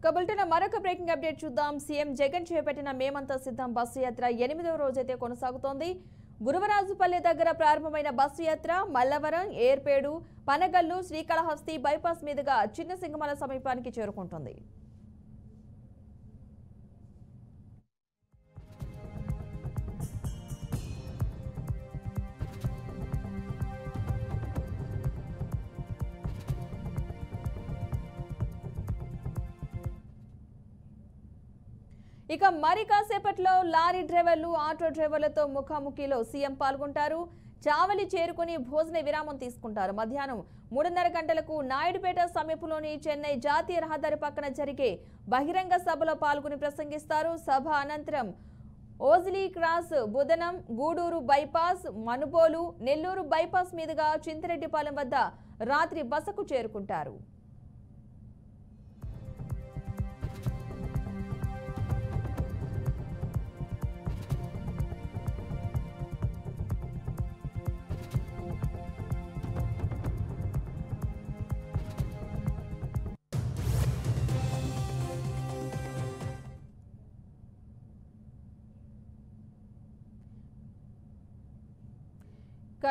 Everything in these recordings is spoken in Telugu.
కబుల్టన మరొక బ్రేకింగ్ అప్డేట్ చూద్దాం. సీఎం జగన్ చేపట్టిన మేమంతా సిద్ధం బస్సు యాత్ర 8వ రోజైతే కొనసాగుతోంది. గురువరాజుపల్లి దగ్గర ప్రారంభమైన బస్సు యాత్ర మల్లవరం, ఏర్పేడు, పనగల్లు, శ్రీకాళహస్తి బైపాస్ మీదుగా చిన్న సింగమల సమీపానికి చేరుకుంటుంది. ఇక మరి కాసేపట్లో లారీ డ్రైవర్లు, ఆటో డ్రైవర్లతో ముఖాముఖిలో సీఎం పాల్గొంటారు. చావలి చేరుకుని భోజన విరామం తీసుకుంటారు. మధ్యాహ్నం 3:30 గంటలకు నాయుడుపేట సమీపంలోని చెన్నై జాతీయ రహదారి పక్కన జరిగే బహిరంగ సభలో పాల్గొని ప్రసంగిస్తారు. సభ అనంతరం Ojili cross, Budanam, Gudur bypass, Manubolu, Nellore bypass మీదుగా చింతరెడ్డిపాలెం వద్ద రాత్రి బసకు చేరుకుంటారు.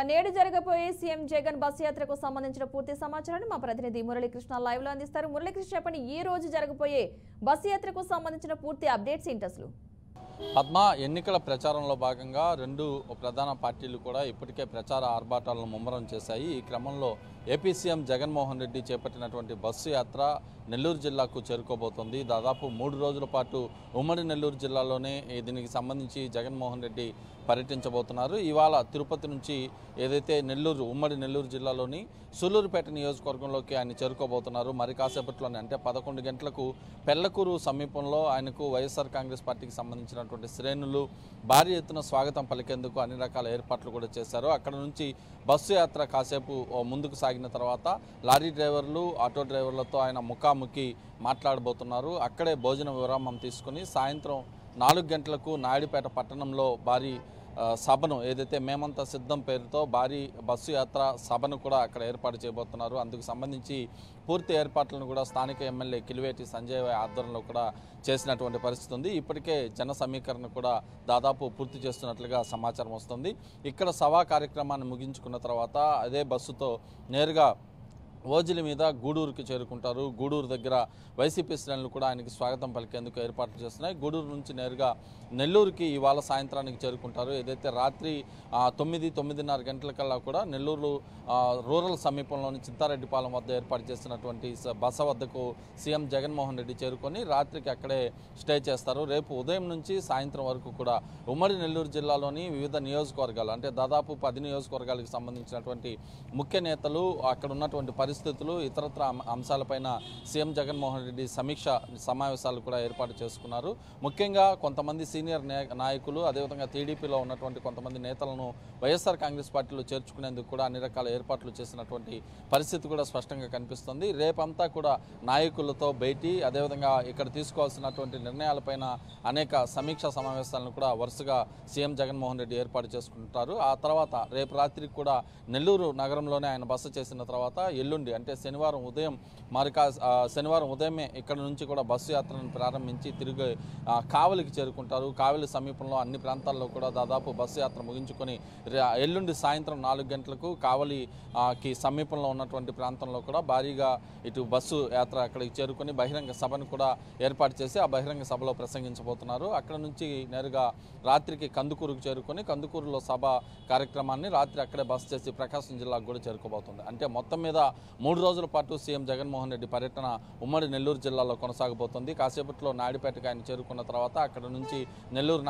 నేడు జరగబోయే సీఎం జగన్ బస్సు యాత్రకు సంబంధించిన పూర్తి సమాచారాన్ని మా ప్రతినిధి మురళీకృష్ణ లైవ్ లో అందిస్తారు. మురళీకృష్ణ, చెప్పండి, ఈ రోజు జరగబోయే బస్సు యాత్రకు సంబంధించిన పూర్తి అప్డేట్స్ ఏంటి అసలు? పద్మ, ఎన్నికల ప్రచారంలో భాగంగా రెండు ప్రధాన పార్టీలు కూడా ఇప్పటికే ప్రచార ఆర్భాటాలను ముమ్మరం చేశాయి. ఈ క్రమంలో ఏపీ సీఎం జగన్మోహన్ రెడ్డి చేపట్టినటువంటి బస్సు యాత్ర నెల్లూరు జిల్లాకు చేరుకోబోతోంది. దాదాపు 3 రోజుల పాటు ఉమ్మడి నెల్లూరు జిల్లాలోనే దీనికి సంబంధించి జగన్మోహన్ రెడ్డి పర్యటించబోతున్నారు. ఇవాళ తిరుపతి నుంచి ఏదైతే ఉమ్మడి నెల్లూరు జిల్లాలోని సూలూరుపేట నియోజకవర్గంలోకి ఆయన చేరుకోబోతున్నారు. మరి కాసేపట్లోనే అంటే 11 గంటలకు పెళ్లకూరు సమీపంలో ఆయనకు వైఎస్ఆర్ కాంగ్రెస్ పార్టీకి సంబంధించినటువంటి శ్రేణులు భారీ ఎత్తున స్వాగతం పలికేందుకు అన్ని రకాల ఏర్పాట్లు కూడా చేశారు. అక్కడ నుంచి బస్సు యాత్ర కాసేపు ముందుకు సాగిన తర్వాత లారీ డ్రైవర్లు, ఆటో డ్రైవర్లతో ఆయన ముఖాముఖి మాట్లాడబోతున్నారు. అక్కడే భోజన విరామం తీసుకుని సాయంత్రం 4 గంటలకు నాయుడుపేట పట్టణంలో భారీ సభను, ఏదైతే మేమంతా సిద్ధం పేరుతో భారీ బస్సు యాత్ర సభను కూడా అక్కడ ఏర్పాటు చేయబోతున్నారు. అందుకు సంబంధించి పూర్తి ఏర్పాట్లను కూడా స్థానిక ఎమ్మెల్యే కిలివేటి సంజయ్ ఆధ్వర్యంలో కూడా చేసినటువంటి పరిస్థితి ఉంది. ఇప్పటికే జన సమీకరణ కూడా దాదాపు పూర్తి చేస్తున్నట్లుగా సమాచారం వస్తుంది. ఇక్కడ సభా కార్యక్రమాన్ని ముగించుకున్న తర్వాత అదే బస్సుతో నేరుగా ఓజిలి మీద గూడూరుకి చేరుకుంటారు. గూడూరు దగ్గర వైసీపీ శ్రేణులు కూడా ఆయనకి స్వాగతం పలికేందుకు ఏర్పాట్లు చేస్తున్నాయి. గూడూరు నుంచి నేరుగా నెల్లూరుకి ఇవాళ సాయంత్రానికి చేరుకుంటారు. ఏదైతే రాత్రి 9-9:30 గంటలకల్లా కూడా నెల్లూరు రూరల్ సమీపంలోని చింతారెడ్డిపాలెం వద్ద ఏర్పాటు చేసినటువంటి బస వద్దకు సీఎం జగన్మోహన్ రెడ్డి చేరుకొని రాత్రికి అక్కడే స్టే చేస్తారు. రేపు ఉదయం నుంచి సాయంత్రం వరకు కూడా ఉమ్మడి నెల్లూరు జిల్లాలోని వివిధ నియోజకవర్గాలు, అంటే దాదాపు 10 నియోజకవర్గాలకు సంబంధించినటువంటి ముఖ్య నేతలు, అక్కడ ఉన్నటువంటి పరిస్థితులు, ఇతరత్ర అంశాలపైన సీఎం జగన్మోహన్ రెడ్డి సమీక్ష సమావేశాలు కూడా ఏర్పాటు చేసుకున్నారు. ముఖ్యంగా కొంతమంది సీనియర్ నాయకులు, అదేవిధంగా టీడీపీలో ఉన్నటువంటి కొంతమంది నేతలను వైఎస్ఆర్ కాంగ్రెస్ పార్టీలో చేర్చుకునేందుకు కూడా అన్ని రకాల ఏర్పాట్లు చేసినటువంటి పరిస్థితి కూడా స్పష్టంగా కనిపిస్తుంది. రేపంతా కూడా నాయకులతో భేటీ, అదేవిధంగా ఇక్కడ తీసుకోవాల్సినటువంటి నిర్ణయాలపైన అనేక సమీక్షా సమావేశాలను కూడా వరుసగా సీఎం జగన్మోహన్ రెడ్డి ఏర్పాటు చేసుకుంటారు. ఆ తర్వాత రేపు రాత్రికి కూడా నెల్లూరు నగరంలోనే ఆయన బస చేసిన తర్వాత ఎల్లుండి అంటే శనివారం ఉదయమే ఇక్కడ నుంచి కూడా బస్సు యాత్రను ప్రారంభించి తిరిగి కావలికి చేరుకుంటారు. కావలి సమీపంలో అన్ని ప్రాంతాల్లో కూడా దాదాపు బస్సు యాత్ర ముగించుకొని ఎల్లుండి సాయంత్రం 4 గంటలకు కావలికి సమీపంలో ఉన్నటువంటి ప్రాంతంలో కూడా భారీగా ఇటు బస్సు యాత్ర అక్కడికి చేరుకొని బహిరంగ సభను కూడా ఏర్పాటు చేసి ఆ బహిరంగ సభలో ప్రసంగించబోతున్నారు. అక్కడ నుంచి నేరుగా రాత్రికి కందుకూరుకు చేరుకొని కందుకూరులో సభ కార్యక్రమాన్ని రాత్రి అక్కడే బస చేసి ప్రకాశం జిల్లాకు కూడా చేరుకోబోతుంది. అంటే మొత్తం మీద 3 రోజుల పాటు సీఎం జగన్మోహన్ రెడ్డి పర్యటన ఉమ్మడి నెల్లూరు జిల్లాలో కొనసాగబోతుంది. కాసేపట్లో నాయుడుపేటకు ఆయన చేరుకున్న తర్వాత అక్కడ నుంచి నెల్లూరు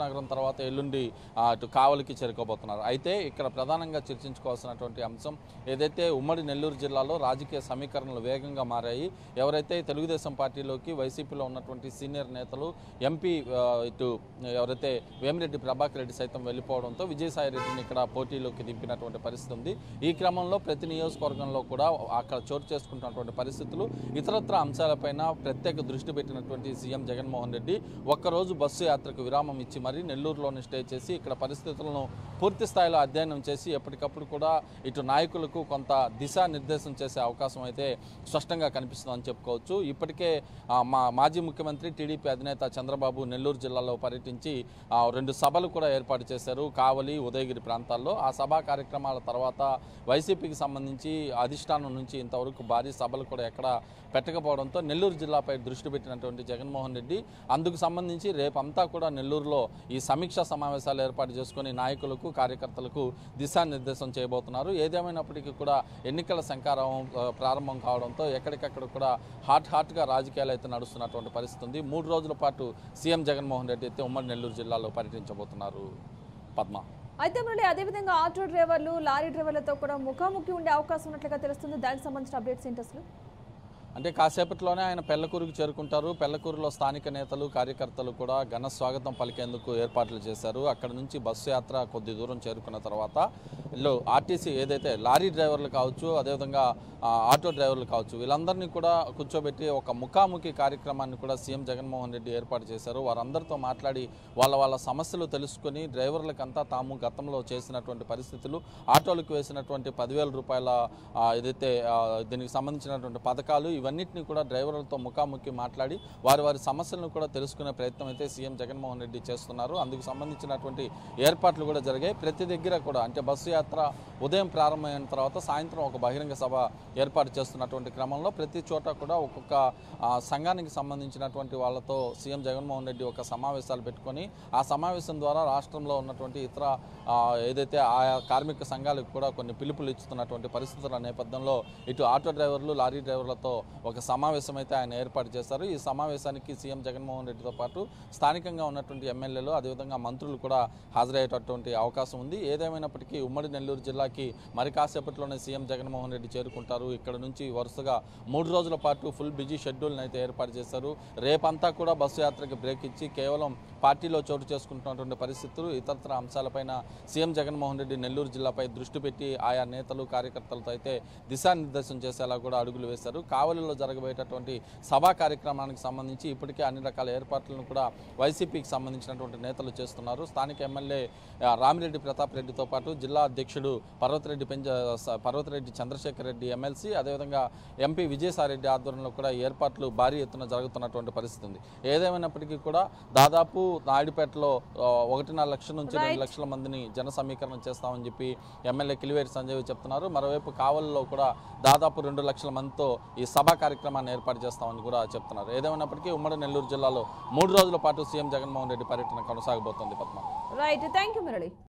నగరం తర్వాత ఎల్లుండి అటు కావలికి చేరుకోబోతున్నారు. అయితే ఇక్కడ ప్రధానంగా చర్చించుకోవాల్సినటువంటి అంశం ఏదైతే ఉమ్మడి నెల్లూరు జిల్లాలో రాజకీయ సమీకరణలు వేగంగా మారాయి. ఎవరైతే తెలుగుదేశం పార్టీలోకి వైసీపీలో ఉన్నటువంటి సీనియర్ నేతలు, ఎంపీ ఇటు ఎవరైతే వేమిరెడ్డి ప్రభాకర్ రెడ్డి సైతం వెళ్ళిపోవడంతో విజయసాయి రెడ్డిని ఇక్కడ పోటీలోకి దింపినటువంటి పరిస్థితి ఉంది. ఈ క్రమంలో ప్రతి నియోజకవర్గంలో నియోజకవర్గంలో కూడా అక్కడ చోటు చేసుకుంటున్నటువంటి పరిస్థితులు, ఇతరత్ర అంశాలపైన ప్రత్యేక దృష్టి పెట్టినటువంటి సీఎం జగన్మోహన్ రెడ్డి ఒక్కరోజు బస్సు యాత్రకు విరామం ఇచ్చి మరీ నెల్లూరులోనే స్టే చేసి ఇక్కడ పరిస్థితులను పూర్తి స్థాయిలో అధ్యయనం చేసి ఎప్పటికప్పుడు కూడా ఇటు నాయకులకు కొంత దిశానిర్దేశం చేసే అవకాశం అయితే స్పష్టంగా కనిపిస్తుందని చెప్పుకోవచ్చు. ఇప్పటికే మాజీ ముఖ్యమంత్రి టీడీపీ అధినేత చంద్రబాబు నెల్లూరు జిల్లాలో పర్యటించి 2 సభలు కూడా ఏర్పాటు చేశారు, కావలి, ఉదయగిరి ప్రాంతాల్లో. ఆ సభా కార్యక్రమాల తర్వాత వైసీపీకి సంబంధించి అధిష్టానం నుంచి ఇంతవరకు భారీ సభలు కూడా ఎక్కడ పెట్టకపోవడంతో నెల్లూరు జిల్లాపై దృష్టి పెట్టినటువంటి జగన్మోహన్ రెడ్డి అందుకు సంబంధించి రేపంతా కూడా నెల్లూరులో ఈ సమీక్షా సమావేశాలు ఏర్పాటు చేసుకుని నాయకులకు, కార్యకర్తలకు దిశానిర్దేశం చేయబోతున్నారు. ఏదేమైనప్పటికీ కూడా ఎన్నికల శంఖారావం ప్రారంభం కావడంతో ఎక్కడికక్కడ కూడా హాట్గా రాజకీయాలు అయితే నడుస్తున్నటువంటి పరిస్థితి ఉంది. 3 రోజుల పాటు సీఎం జగన్మోహన్ రెడ్డి అయితే ఉమ్మడి నెల్లూరు జిల్లాలో పర్యటించబోతున్నారు. పద్మ. అయితే మళ్ళీ అదేవిధంగా ఆటో డ్రైవర్లు, లారీ డ్రైవర్లతో కూడా ముఖాముఖి ఉండే అవకాశం ఉన్నట్లుగా తెలుస్తుంది. దానికి సంబంధించిన అప్డేట్స్ ఏంటి అసలు? అంటే కాసేపట్లోనే ఆయన పెళ్లకూరుకు చేరుకుంటారు. పెళ్లకూరులో స్థానిక నేతలు, కార్యకర్తలు కూడా ఘన స్వాగతం పలికేందుకు ఏర్పాట్లు చేశారు. అక్కడ నుంచి బస్సు యాత్ర కొద్ది దూరం చేరుకున్న తర్వాత ఆర్టీసీ ఏదైతే లారీ డ్రైవర్లు కావచ్చు, అదేవిధంగా ఆటో డ్రైవర్లు కావచ్చు, వీళ్ళందరినీ కూడా కూర్చోబెట్టి ఒక ముఖాముఖి కార్యక్రమాన్ని కూడా సీఎం జగన్మోహన్ రెడ్డి ఏర్పాటు చేశారు. వారందరితో మాట్లాడి వాళ్ళ సమస్యలు తెలుసుకొని డ్రైవర్లకంతా తాము గతంలో చేసినటువంటి పరిస్థితులు, ఆటోలకు వేసినటువంటి 10,000 రూపాయల ఏదైతే దీనికి సంబంధించినటువంటి పథకాలు, ఇవన్నింటినీ కూడా డ్రైవర్లతో ముఖాముఖి మాట్లాడి వారి సమస్యలను కూడా తెలుసుకునే ప్రయత్నం అయితే సీఎం జగన్మోహన్ రెడ్డి చేస్తున్నారు. అందుకు సంబంధించినటువంటి ఏర్పాట్లు కూడా జరిగాయి. ప్రతి దగ్గర కూడా అంటే బస్సు యాత్ర ఉదయం ప్రారంభమైన తర్వాత సాయంత్రం ఒక బహిరంగ సభ ఏర్పాటు చేస్తున్నటువంటి క్రమంలో ప్రతి చోట కూడా ఒక్కొక్క సంఘానికి సంబంధించినటువంటి వాళ్ళతో సీఎం జగన్మోహన్ రెడ్డి ఒక సమావేశాలు పెట్టుకొని ఆ సమావేశం ద్వారా రాష్ట్రంలో ఉన్నటువంటి ఇతర ఏదైతే ఆయా కార్మిక సంఘాలకు కూడా కొన్ని పిలుపులు ఇస్తున్నటువంటి పరిస్థితుల నేపథ్యంలో ఇటు ఆటో డ్రైవర్లు, లారీ డ్రైవర్లతో ఒక సమావేశం అయితే ఆయన ఏర్పాటు చేశారు. ఈ సమావేశానికి సీఎం జగన్మోహన్ రెడ్డితో పాటు స్థానికంగా ఉన్నటువంటి ఎమ్మెల్యేలు, అదేవిధంగా మంత్రులు కూడా హాజరయ్యేటటువంటి అవకాశం ఉంది. ఏదేమైనప్పటికీ ఉమ్మడి నెల్లూరు జిల్లాకి మరి కాసేపట్లోనే సీఎం జగన్మోహన్ రెడ్డి చేరుకుంటారు. ఇక్కడ నుంచి వరుసగా 3 రోజుల పాటు ఫుల్ బిజీ షెడ్యూల్ని అయితే ఏర్పాటు చేశారు. రేపంతా కూడా బస్సు యాత్రకి బ్రేక్ ఇచ్చి కేవలం పార్టీలో చోటు చేసుకుంటున్నటువంటి పరిస్థితులు, ఇతరత్ర అంశాలపైన సీఎం జగన్మోహన్ రెడ్డి నెల్లూరు జిల్లాపై దృష్టి పెట్టి ఆయా నేతలు, కార్యకర్తలతో అయితే దిశానిర్దేశం చేసేలా కూడా అడుగులు వేశారు. కావలిలో జరగబోయేటటువంటి సభా కార్యక్రమానికి సంబంధించి ఇప్పటికే అన్ని రకాల ఏర్పాట్లను కూడా వైసీపీకి సంబంధించినటువంటి నేతలు చేస్తున్నారు. స్థానిక ఎమ్మెల్యే రామిరెడ్డి ప్రతాప్ రెడ్డితో పాటు జిల్లా అధ్యక్షుడు పర్వతిరెడ్డి చంద్రశేఖర్ రెడ్డి ఎమ్మెల్సీ, అదేవిధంగా ఎంపీ విజయసాయిరెడ్డి ఆధ్వర్యంలో కూడా ఏర్పాట్లు భారీ ఎత్తున జరుగుతున్నటువంటి పరిస్థితి ఉంది. ఏదేమైనప్పటికీ కూడా దాదాపు నాయుడుపేటలో 1.5 లక్షల నుంచి 2 లక్షల మందిని జన సమీకరణ చేస్తామని చెప్పి ఎమ్మెల్యే కిలివేటి సంజయ్ చెప్తున్నారు. మరోవైపు కావలిలో కూడా దాదాపు 2 లక్షల మందితో ఈ సభా కార్యక్రమాన్ని ఏర్పాటు చేస్తామని కూడా చెప్తున్నారు. ఏదేమైనప్పటికీ ఉమ్మడి నెల్లూరు జిల్లాలో 3 రోజుల పాటు సీఎం జగన్మోహన్ రెడ్డి పర్యటన కొనసాగబోతోంది. Padma. Right, thank you Murali.